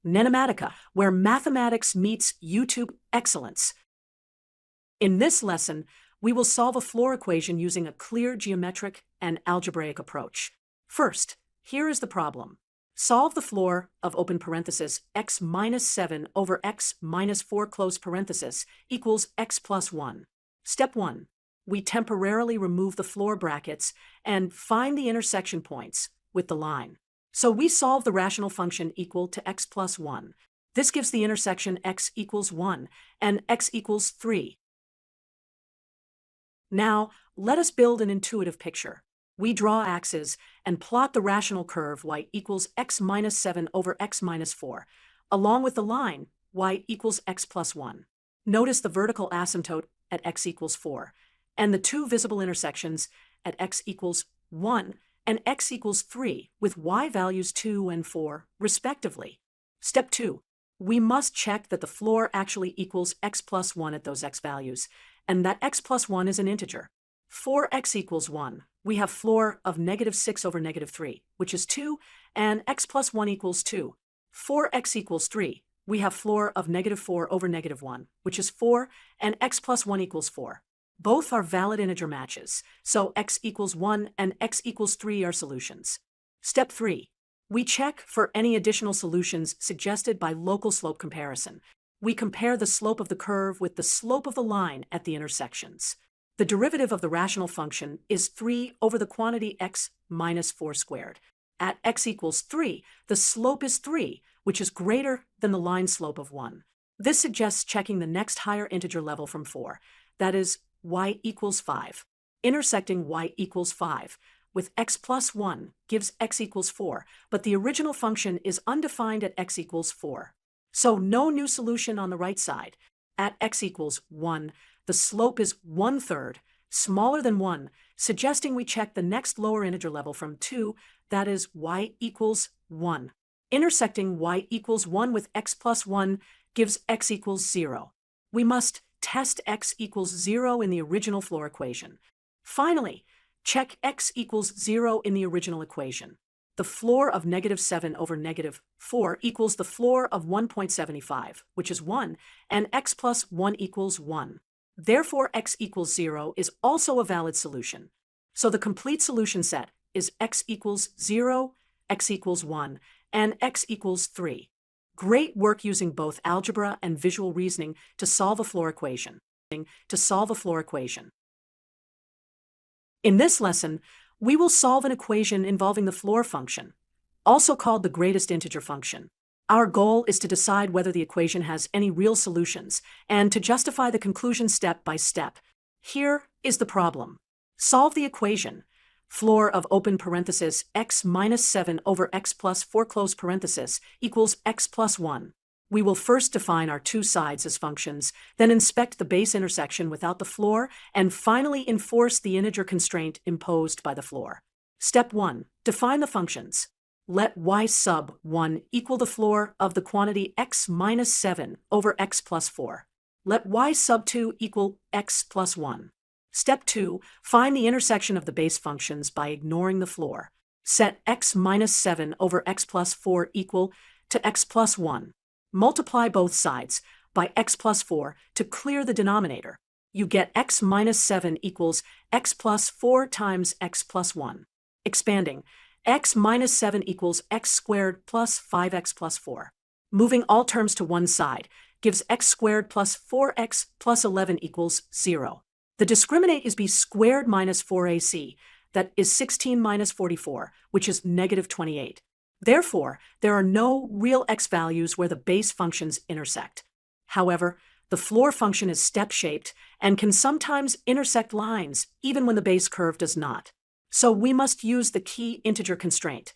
NENOMATICA, where mathematics meets YouTube excellence. In this lesson, we will solve a floor equation using a clear geometric and algebraic approach. First, here is the problem. Solve the floor of open parenthesis x minus 7 over x minus 4 close parenthesis equals x plus 1. Step 1. We temporarily remove the floor brackets and find the intersection points with the line. So we solve the rational function equal to x plus 1. This gives the intersection x equals 1 and x equals 3. Now, let us build an intuitive picture. We draw axes and plot the rational curve y equals x minus 7 over x minus 4, along with the line y equals x plus 1. Notice the vertical asymptote at x equals 4, and the two visible intersections at x equals 1 and x equals 3 with y values 2 and 4, respectively. Step 2. We must check that the floor actually equals x plus 1 at those x values, and that x plus 1 is an integer. For x equals 1, we have floor of negative 6 over negative 3, which is 2, and x plus 1 equals 2. For x equals 3, we have floor of negative 4 over negative 1, which is 4, and x plus 1 equals 4. Both are valid integer matches, so x equals 1 and x equals 3 are solutions. Step 3. We check for any additional solutions suggested by local slope comparison. We compare the slope of the curve with the slope of the line at the intersections. The derivative of the rational function is 3 over the quantity x minus 4 squared. At x equals 3, the slope is 3, which is greater than the line slope of 1. This suggests checking the next higher integer level from 4, that is, y equals 5. Intersecting y equals 5 with x plus 1 gives x equals 4, but the original function is undefined at x equals 4. So no new solution on the right side. At x equals 1, the slope is 1/3, smaller than 1, suggesting we check the next lower integer level from 2, that is y equals 1. Intersecting y equals 1 with x plus 1 gives x equals 0. We must test x equals 0 in the original floor equation. Finally, check x equals 0 in the original equation. The floor of negative 7 over negative 4 equals the floor of 1.75, which is 1, and x plus 1 equals 1. Therefore, x equals 0 is also a valid solution. So the complete solution set is x equals 0, x equals 1, and x equals 3. Great work using both algebra and visual reasoning to solve a floor equation. In this lesson, we will solve an equation involving the floor function, also called the greatest integer function. Our goal is to decide whether the equation has any real solutions and to justify the conclusion step by step. Here is the problem. Solve the equation. Floor of open parenthesis x minus 7 over x plus 4 close parenthesis equals x plus 1. We will first define our two sides as functions, then inspect the base intersection without the floor, and finally enforce the integer constraint imposed by the floor. Step 1. Define the functions. Let y sub 1 equal the floor of the quantity x minus 7 over x plus 4. Let y sub 2 equal x plus 1. Step 2. Find the intersection of the base functions by ignoring the floor. Set x minus 7 over x plus 4 equal to x plus 1. Multiply both sides by x plus 4 to clear the denominator. You get x minus 7 equals x plus 4 times x plus 1. Expanding, x minus 7 equals x squared plus 5x plus 4. Moving all terms to one side gives x squared plus 4x plus 11 equals 0. The discriminant is b squared minus 4ac, that is 16 minus 44, which is negative 28. Therefore, there are no real x values where the base functions intersect. However, the floor function is step-shaped and can sometimes intersect lines even when the base curve does not. So we must use the key integer constraint.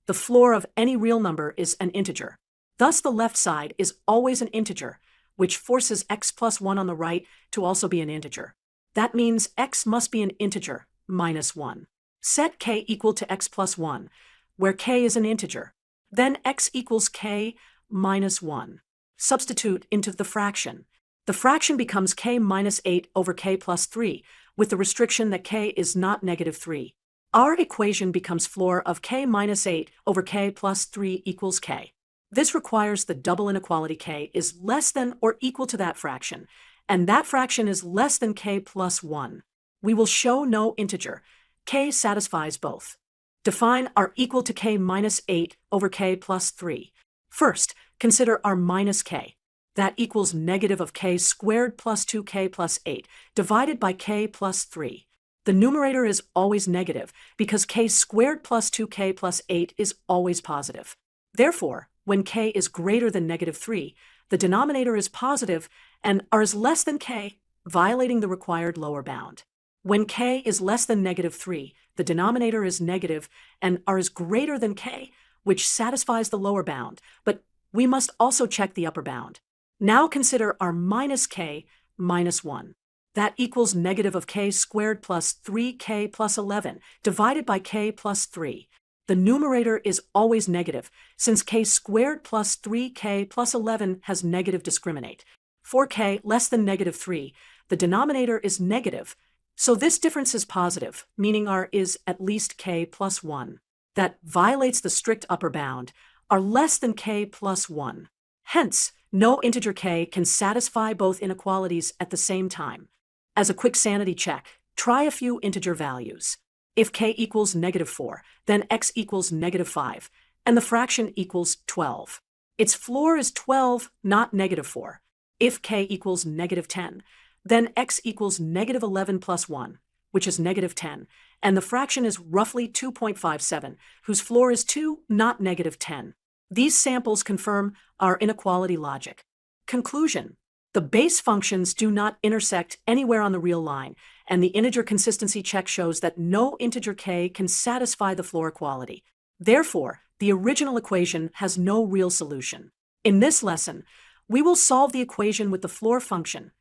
The floor of any real number is an integer. Thus, the left side is always an integer, which forces x plus 1 on the right to also be an integer. That means x must be an integer, minus 1. Set k equal to x plus 1, where k is an integer. Then x equals k minus 1. Substitute into the fraction. The fraction becomes k minus 8 over k plus 3, with the restriction that k is not negative 3. Our equation becomes floor of k minus 8 over k plus 3 equals k. This requires the double inequality k is less than or equal to that fraction, and that fraction is less than k plus 1. We will show no integer. K satisfies both. Define r equal to k minus 8 over k plus 3. First, consider r minus k. That equals negative of k squared plus 2k plus 8 divided by k plus 3. The numerator is always negative because k squared plus 2k plus 8 is always positive. Therefore, when k is greater than negative 3, the denominator is positive and r is less than k, violating the required lower bound. When k is less than negative 3, the denominator is negative and r is greater than k, which satisfies the lower bound, but we must also check the upper bound. Now consider r minus k minus 1. That equals negative of k squared plus 3k plus 11 divided by k plus 3. The numerator is always negative, since k squared plus 3k plus 11 has negative discriminant. For k less than negative 3, the denominator is negative, so this difference is positive, meaning r is at least k plus 1. That violates the strict upper bound, r less than k plus 1. Hence, no integer k can satisfy both inequalities at the same time. As a quick sanity check, try a few integer values. If k equals negative 4, then x equals negative 5, and the fraction equals 12. Its floor is 12, not negative 4. If k equals negative 10, then x equals negative 11 plus 1, which is negative 10, and the fraction is roughly 2.57, whose floor is 2, not negative 10. These samples confirm our inequality logic. Conclusion: the base functions do not intersect anywhere on the real line, and the integer consistency check shows that no integer k can satisfy the floor equality. Therefore, the original equation has no real solution. In this lesson, we will solve the equation with the floor function.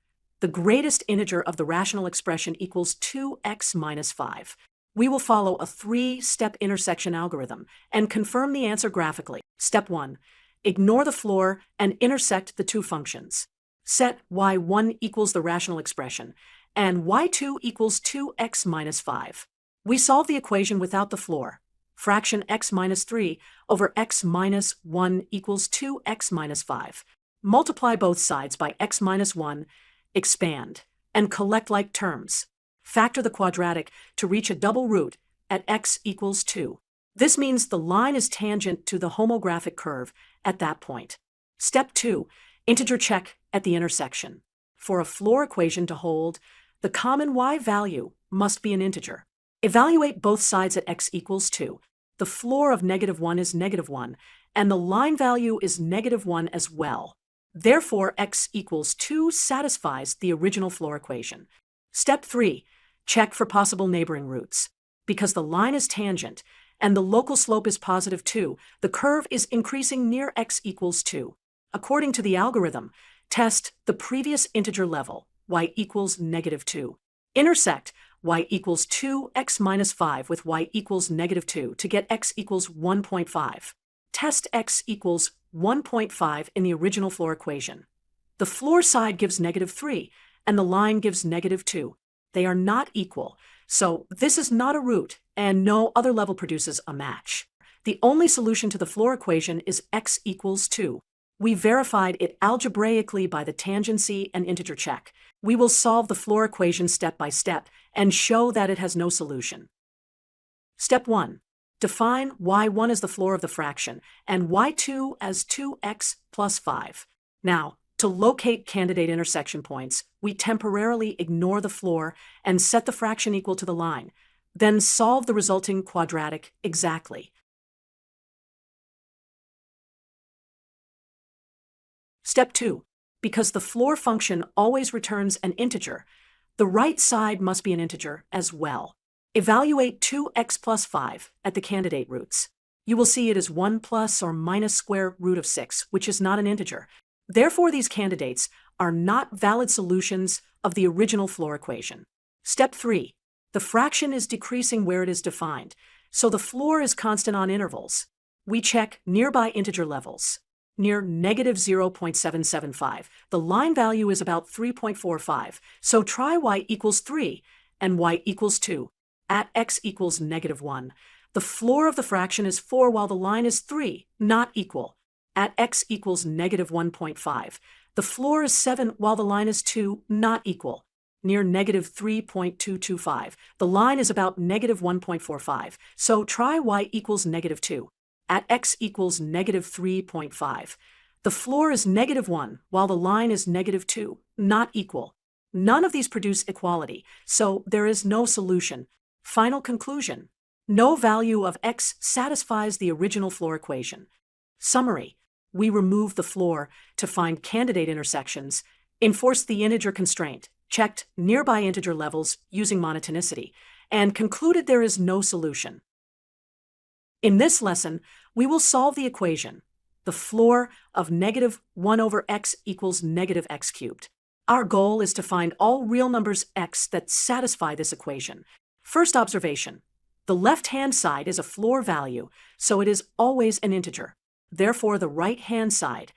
The greatest integer of the rational expression equals 2x minus 5. We will follow a 3-step intersection algorithm and confirm the answer graphically. Step 1. Ignore the floor and intersect the two functions. Set y1 equals the rational expression, and y2 equals 2x minus 5. We solve the equation without the floor. Fraction x minus 3 over x minus 1 equals 2x minus 5. Multiply both sides by x minus 1, expand, and collect like terms. Factor the quadratic to reach a double root at x equals 2. This means the line is tangent to the homographic curve at that point. Step 2. Integer check at the intersection. For a floor equation to hold, the common y value must be an integer. Evaluate both sides at x equals 2. The floor of negative 1 is negative 1, and the line value is negative 1 as well. Therefore, x equals 2 satisfies the original floor equation. Step 3. Check for possible neighboring roots. Because the line is tangent and the local slope is positive 2, the curve is increasing near x equals 2. According to the algorithm, test the previous integer level, y equals negative 2. Intersect y equals 2x minus 5 with y equals negative 2 to get x equals 1.5. Test x equals 1.5 in the original floor equation. The floor side gives negative 3, and the line gives negative 2. They are not equal, so this is not a root, and no other level produces a match. The only solution to the floor equation is x equals 2. We verified it algebraically by the tangency and integer check. We will solve the floor equation step by step and show that it has no solution. Step 1. Define y1 as the floor of the fraction and y2 as 2x plus 5. Now, to locate candidate intersection points, we temporarily ignore the floor and set the fraction equal to the line, then solve the resulting quadratic exactly. Step 2. Because the floor function always returns an integer, the right side must be an integer as well. Evaluate 2x plus 5 at the candidate roots. You will see it is 1 plus or minus square root of 6, which is not an integer. Therefore, these candidates are not valid solutions of the original floor equation. Step 3. The fraction is decreasing where it is defined, so the floor is constant on intervals. We check nearby integer levels. Near negative 0.775, the line value is about 3.45, so try y equals 3 and y equals 2. At x equals negative 1, the floor of the fraction is 4 while the line is 3, not equal. at x equals negative 1.5. The floor is 7 while the line is 2, not equal. Near negative 3.225. The line is about negative 1.45, so try y equals negative 2. At x equals negative 3.5. The floor is negative 1 while the line is negative 2, not equal. None of these produce equality, so there is no solution. Final conclusion. No value of x satisfies the original floor equation. Summary. We removed the floor to find candidate intersections, enforced the integer constraint, checked nearby integer levels using monotonicity, and concluded there is no solution. In this lesson, we will solve the equation, the floor of negative 1 over x equals negative x cubed. Our goal is to find all real numbers x that satisfy this equation. First observation. The left-hand side is a floor value, so it is always an integer. Therefore, the right-hand side,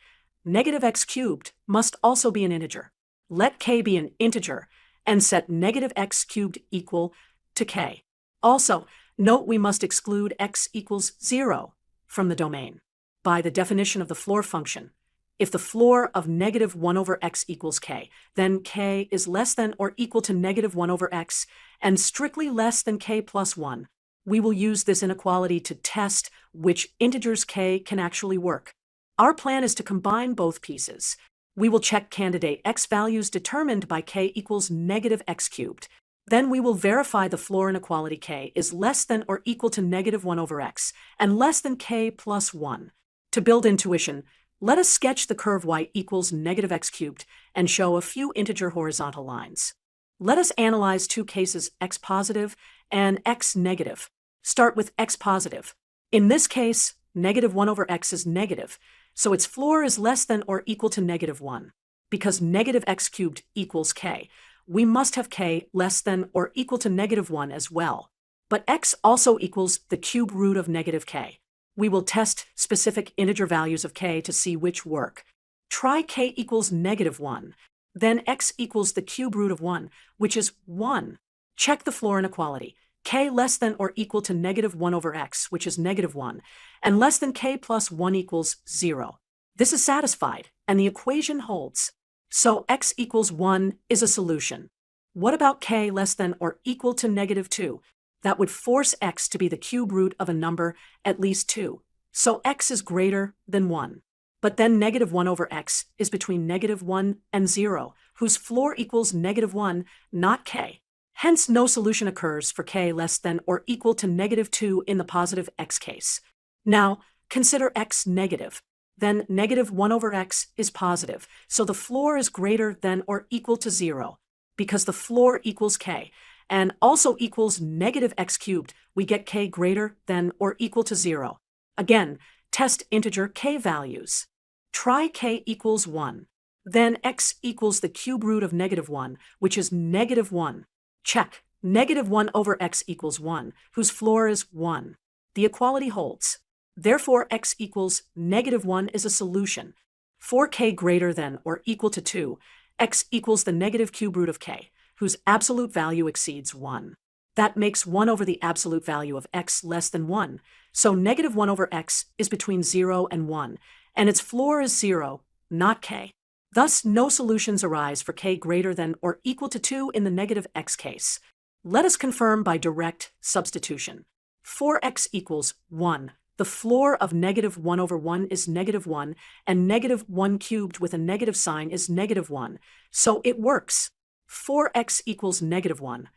negative x cubed, must also be an integer. Let k be an integer, and set negative x cubed equal to k. Also, note we must exclude x equals 0 from the domain. By the definition of the floor function, if the floor of negative 1 over x equals k, then k is less than or equal to negative 1 over x, and strictly less than k plus 1. We will use this inequality to test which integers k can actually work. Our plan is to combine both pieces. We will check candidate x values determined by k equals negative x cubed. Then we will verify the floor inequality k is less than or equal to negative 1 over x, and less than k plus 1. To build intuition, let us sketch the curve y equals negative x cubed and show a few integer horizontal lines. Let us analyze two cases, x positive and x negative. Start with x positive. In this case, negative 1 over x is negative, so its floor is less than or equal to negative 1. Because negative x cubed equals k, we must have k less than or equal to negative 1 as well. But x also equals the cube root of negative k. We will test specific integer values of k to see which work. Try k equals negative 1. Then x equals the cube root of 1, which is 1. Check the floor inequality. K less than or equal to negative 1 over x, which is negative 1, and less than k plus 1 equals 0. This is satisfied, and the equation holds. So x equals 1 is a solution. What about k less than or equal to negative 2? That would force x to be the cube root of a number at least 2. So x is greater than 1. But then negative 1 over x is between negative 1 and 0, whose floor equals negative 1, not k. Hence, no solution occurs for k less than or equal to negative 2 in the positive x case. Now, consider x negative. Then negative 1 over x is positive, so the floor is greater than or equal to 0. Because the floor equals k, and also equals negative x cubed, we get k greater than or equal to 0. Again, test integer k values. Try k equals 1. Then x equals the cube root of negative 1, which is negative 1. Check. Negative 1 over x equals 1, whose floor is 1. The equality holds. Therefore, x equals negative 1 is a solution. For k greater than or equal to 2, x equals the negative cube root of k, whose absolute value exceeds 1. That makes 1 over the absolute value of x less than 1, so negative 1 over x is between 0 and 1, and its floor is 0, not k. Thus, no solutions arise for k greater than or equal to 2 in the negative x case. Let us confirm by direct substitution. For x equals 1, the floor of negative 1 over 1 is negative 1, and negative 1 cubed with a negative sign is negative 1, so it works. For x equals negative 1,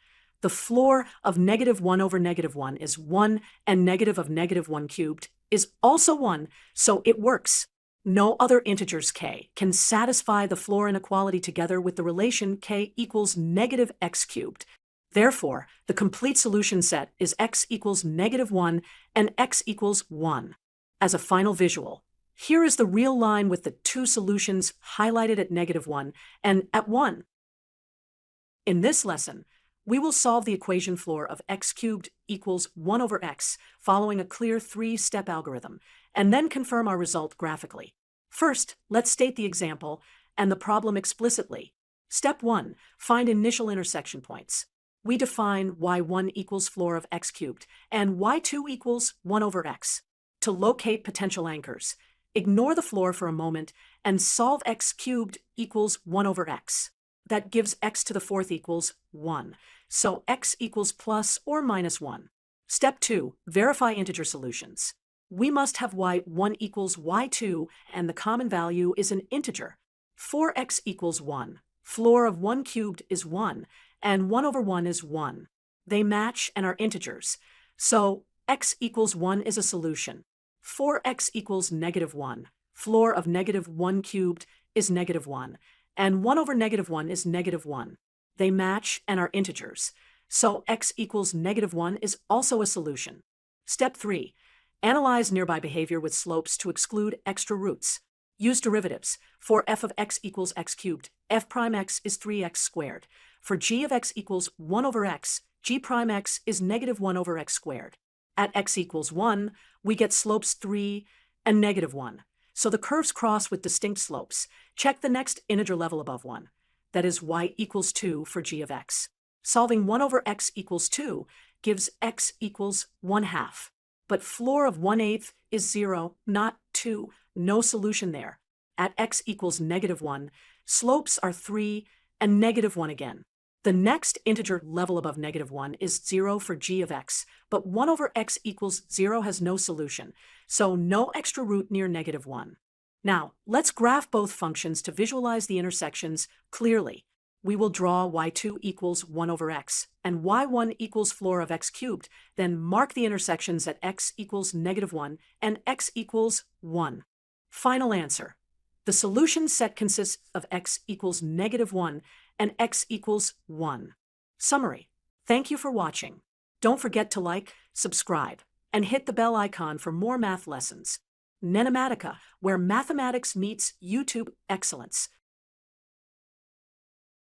the floor of negative 1 over negative 1 is 1, and negative of negative 1 cubed is also 1, so it works. No other integers k can satisfy the floor inequality together with the relation k equals negative x cubed. Therefore, the complete solution set is x equals negative 1 and x equals 1. As a final visual, here is the real line with the two solutions highlighted at negative 1 and at 1. In this lesson, we will solve the equation floor of x cubed equals 1 over x following a clear three-step algorithm, and then confirm our result graphically. First, let's state the example and the problem explicitly. Step 1. Find initial intersection points. We define y1 equals floor of x cubed and y2 equals 1 over x. To locate potential anchors, Ignore the floor for a moment and solve x cubed equals 1 over x. That gives x to the fourth equals 1. So x equals plus or minus 1. Step 2. Verify integer solutions. We must have y1 equals y2, and the common value is an integer. 4x equals 1. Floor of 1 cubed is 1, and 1 over 1 is 1. They match and are integers. So x equals 1 is a solution. 4x equals negative 1. Floor of negative 1 cubed is negative 1, and 1 over negative 1 is negative 1. They match and are integers. So x equals negative 1 is also a solution. Step 3. Analyze nearby behavior with slopes to exclude extra roots. Use derivatives. For f of x equals x cubed, f prime x is 3x squared. For g of x equals 1 over x, g prime x is negative 1 over x squared. At x equals 1, we get slopes 3 and negative 1. So the curves cross with distinct slopes. Check the next integer level above 1. That is y equals 2 for g of x. Solving 1 over x equals 2 gives x equals 1/2. But floor of 1/8 is 0, not 2. No solution there. At x equals negative 1, slopes are 3 and negative 1 again. The next integer level above negative 1 is 0 for g of x, but 1 over x equals 0 has no solution, so no extra root near negative 1. Now, let's graph both functions to visualize the intersections clearly. We will draw y2 equals 1 over x, and y1 equals floor of x cubed, then mark the intersections at x equals negative 1 and x equals 1. Final answer. The solution set consists of x equals negative 1 and x equals 1. Summary. Thank you for watching. Don't forget to like, subscribe, and hit the bell icon for more math lessons. NENOMATICA, where mathematics meets YouTube excellence.